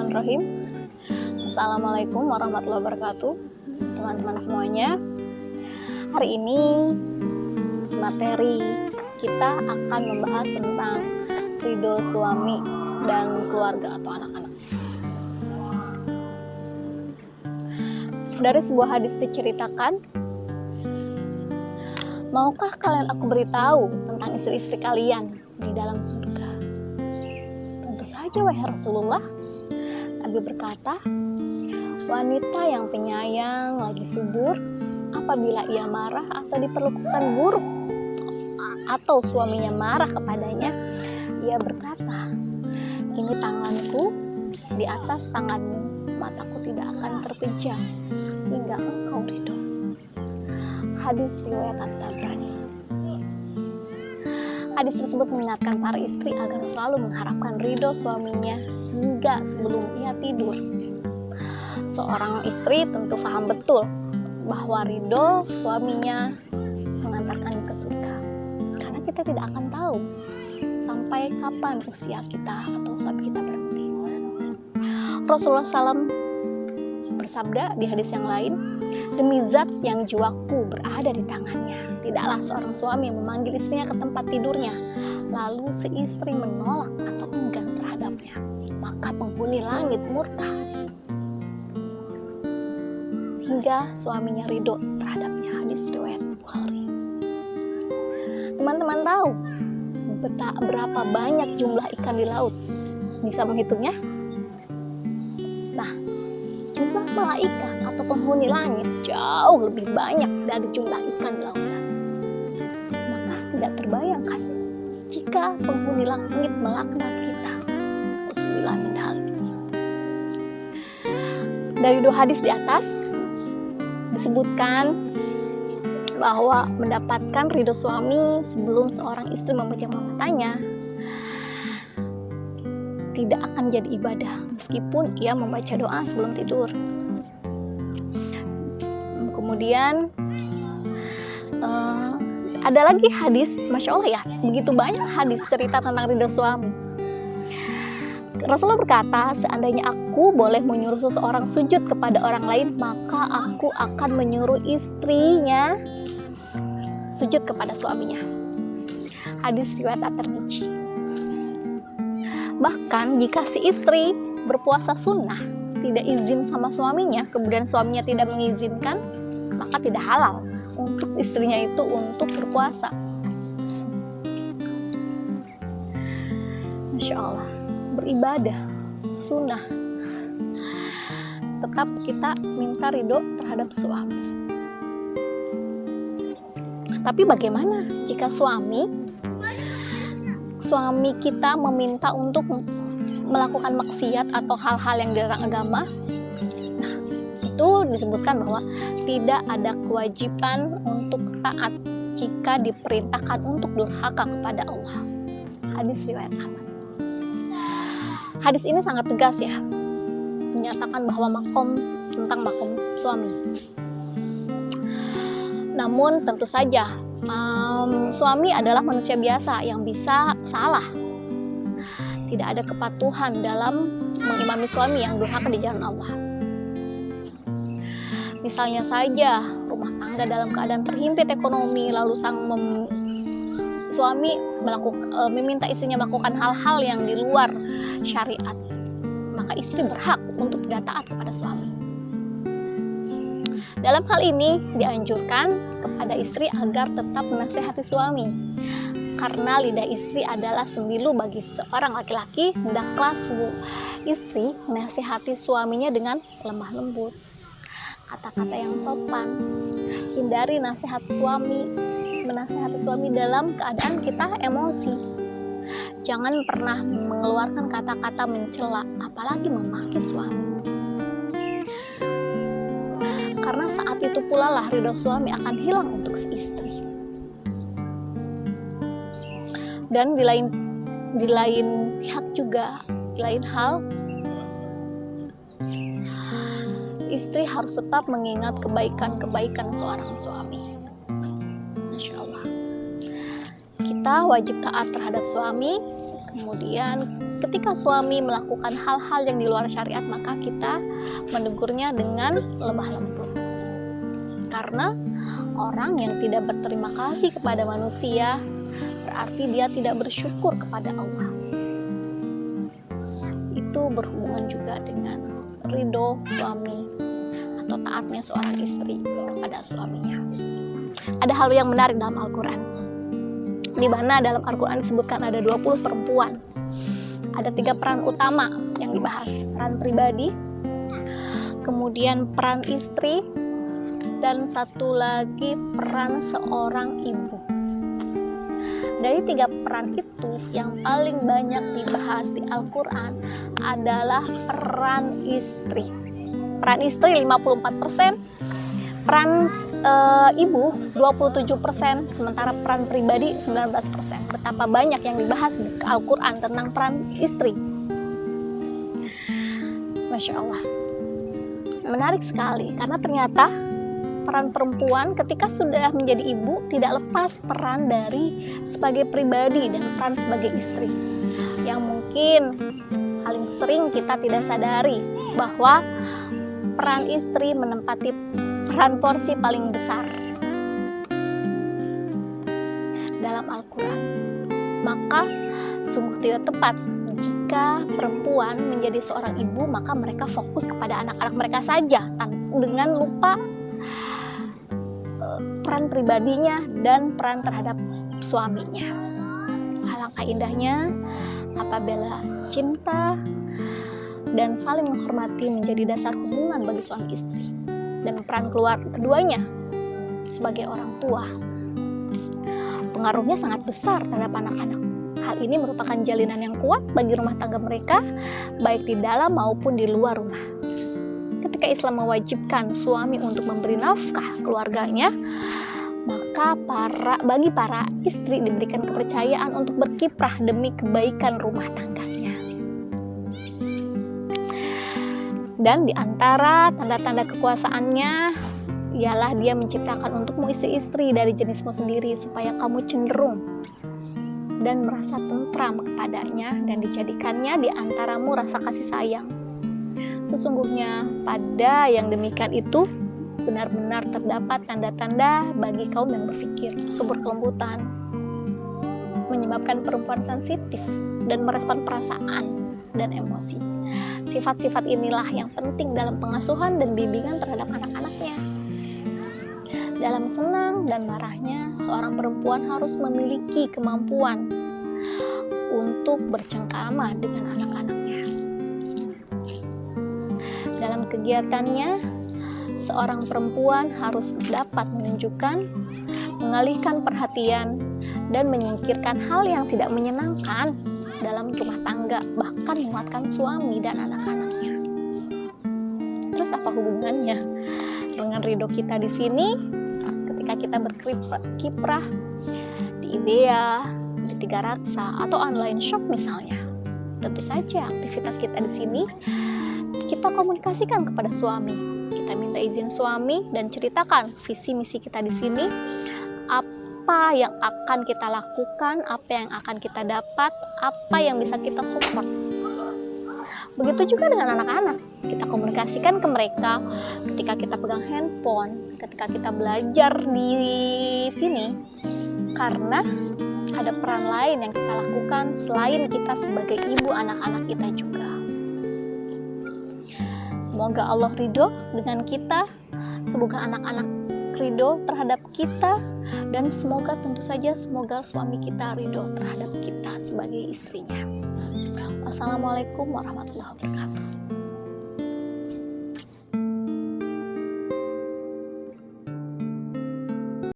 Bismillahirrahmanirrahim. Assalamualaikum warahmatullahi wabarakatuh, teman-teman semuanya. Hari ini materi kita akan membahas tentang ridho suami dan keluarga atau anak-anak. Dari sebuah hadis diceritakan, maukah kalian aku beritahu tentang istri-istri kalian di dalam surga? Tentu saja wahai Rasulullah. Nabi berkata, wanita yang penyayang lagi subur apabila ia marah atau diperlakukan buruk atau suaminya marah kepadanya, ia berkata, ini tanganku di atas tanganmu, mataku tidak akan terpejam hingga engkau ridho. Hadis riwayat At-Tabrani. Hadis tersebut mengingatkan para istri agar selalu mengharapkan ridho suaminya hingga sebelum ia tidur. Seorang istri tentu paham betul bahwa ridho suaminya mengantarkannya ke surga, karena kita tidak akan tahu sampai kapan usia kita atau suami kita berhenti. Rasulullah SAW bersabda di hadis yang lain, demi zat yang jiwaku berada di tangannya, tidaklah seorang suami memanggil istrinya ke tempat tidurnya, lalu si istri menolak atau enggan terhadapnya, maka penghuni langit murka hingga suaminya ridho terhadapnya. Hadis riwayat Bukhari. Teman-teman tahu berapa banyak jumlah ikan di laut? Bisa menghitungnya? Nah, jumlah malaikat atau penghuni langit jauh lebih banyak dari jumlah ikan di lautan. Maka tidak terbayangkan jika penghuni langit melaknat kita. Auzubillah min dzalik. Dari dua hadis di atas disebutkan bahwa mendapatkan ridho suami sebelum seorang istri memejamkan matanya tidak akan jadi ibadah meskipun ia membaca doa sebelum tidur. Kemudian ada lagi hadis, Masya Allah ya, begitu banyak hadis cerita tentang ridho suami. Rasulullah berkata, seandainya aku boleh menyuruh seseorang sujud kepada orang lain, maka aku akan menyuruh istrinya sujud kepada suaminya. Hadis riwayat At-Tirmidzi. Bahkan jika si istri berpuasa sunnah, tidak izin sama suaminya, kemudian suaminya tidak mengizinkan, maka tidak halal untuk istrinya itu untuk berpuasa. Masya Allah, beribadah sunnah, tetap kita minta ridho terhadap suami. Tapi bagaimana jika suami kita meminta untuk melakukan maksiat atau hal-hal yang dilarang agama? Nah, itu disebutkan bahwa tidak ada kewajiban untuk taat jika diperintahkan untuk durhaka kepada Allah. Hadis riwayat Ahmad. Hadis ini sangat tegas ya, menyatakan bahwa tentang makom suami. Namun tentu saja suami adalah manusia biasa yang bisa salah. Tidak ada kepatuhan dalam mengimami suami yang durhaka di jalan Allah. Misalnya saja rumah tangga dalam keadaan terhimpit ekonomi, lalu suami meminta istrinya melakukan hal-hal yang di luar syariat, maka istri berhak untuk tidak taat kepada suami. Dalam hal ini dianjurkan kepada istri agar tetap menasihati suami, karena lidah istri adalah sembilu bagi seorang laki-laki. Hendaklah istri menasihati suaminya dengan lemah lembut, kata-kata yang sopan. Hindari menasihati suami dalam keadaan kita emosi. Jangan pernah mengeluarkan kata-kata mencela, apalagi memaki suami. Karena saat itu pula lah ridho suami akan hilang untuk si istri. Dan di lain pihak juga, di lain hal, istri harus tetap mengingat kebaikan-kebaikan seorang suami. Masya Allah. Kita wajib taat terhadap suami, kemudian Ketika suami melakukan hal-hal yang di luar syariat, maka kita menegurnya dengan lemah lembut. Karena orang yang tidak berterima kasih kepada manusia berarti dia tidak bersyukur kepada Allah. Itu berhubungan juga dengan ridho suami atau taatnya seorang istri kepada suaminya. Ada hal yang menarik dalam Al-Quran, di mana dalam Al-Quran disebutkan ada 20 perempuan. Ada 3 peran utama yang dibahas, peran pribadi, kemudian peran istri, dan satu lagi peran seorang ibu. Dari 3 peran itu, yang paling banyak dibahas di Al-Quran adalah peran istri. Peran istri 54%, peran ibu 27%, sementara peran pribadi 19%. Betapa banyak yang dibahas di Al-Quran tentang peran istri. Masya Allah, menarik sekali, karena ternyata peran perempuan ketika sudah menjadi ibu tidak lepas peran dari sebagai pribadi dan peran sebagai istri, yang mungkin paling sering kita tidak sadari bahwa peran istri menempati peran porsi paling besar dalam Al-Quran. Maka sungguh tidak tepat jika perempuan menjadi seorang ibu maka mereka fokus kepada anak-anak mereka saja dengan lupa peran pribadinya dan peran terhadap suaminya. Alangkah indahnya apabila cinta dan saling menghormati menjadi dasar hubungan bagi suami istri, dan peran keduanya sebagai orang tua pengaruhnya sangat besar terhadap anak-anak. Hal ini merupakan jalinan yang kuat bagi rumah tangga mereka, baik di dalam maupun di luar rumah. Ketika Islam mewajibkan suami untuk memberi nafkah keluarganya, maka bagi para istri diberikan kepercayaan untuk berkiprah demi kebaikan rumah tangganya. Dan di antara tanda-tanda kekuasaannya ialah dia menciptakan untukmu istri-istri dari jenismu sendiri supaya kamu cenderung dan merasa tentram kepadanya, dan dijadikannya di antaramu rasa kasih sayang. Sesungguhnya pada yang demikian itu benar-benar terdapat tanda-tanda bagi kaum yang berpikir. Subur kelembutan menyebabkan perempuan sensitif dan merespon perasaan dan emosi. Sifat-sifat inilah yang penting dalam pengasuhan dan bimbingan terhadap anak-anaknya. Dalam senang dan marahnya, seorang perempuan harus memiliki kemampuan untuk bercengkrama dengan anak-anaknya. Dalam kegiatannya, seorang perempuan harus dapat menunjukkan, mengalihkan perhatian, dan menyingkirkan hal yang tidak menyenangkan dalam rumah tangga, bahkan menguatkan suami dan anak-anaknya. Terus apa hubungannya dengan ridho kita di sini ketika kita berkiprah di IDEA, di Tiga Raksa, atau online shop misalnya? Tentu saja aktivitas kita di sini kita komunikasikan kepada suami. Kita minta izin suami dan ceritakan visi misi kita di sini, apa yang akan kita lakukan, apa yang akan kita dapat, apa yang bisa kita support. Begitu juga dengan anak-anak, kita komunikasikan ke mereka ketika kita pegang handphone, ketika kita belajar di sini, karena ada peran lain yang kita lakukan selain kita sebagai ibu anak-anak kita juga. Semoga Allah ridho dengan kita, semoga anak-anak ridho terhadap kita, dan semoga semoga suami kita ridho terhadap kita sebagai istrinya. Wassalamualaikum warahmatullahi wabarakatuh.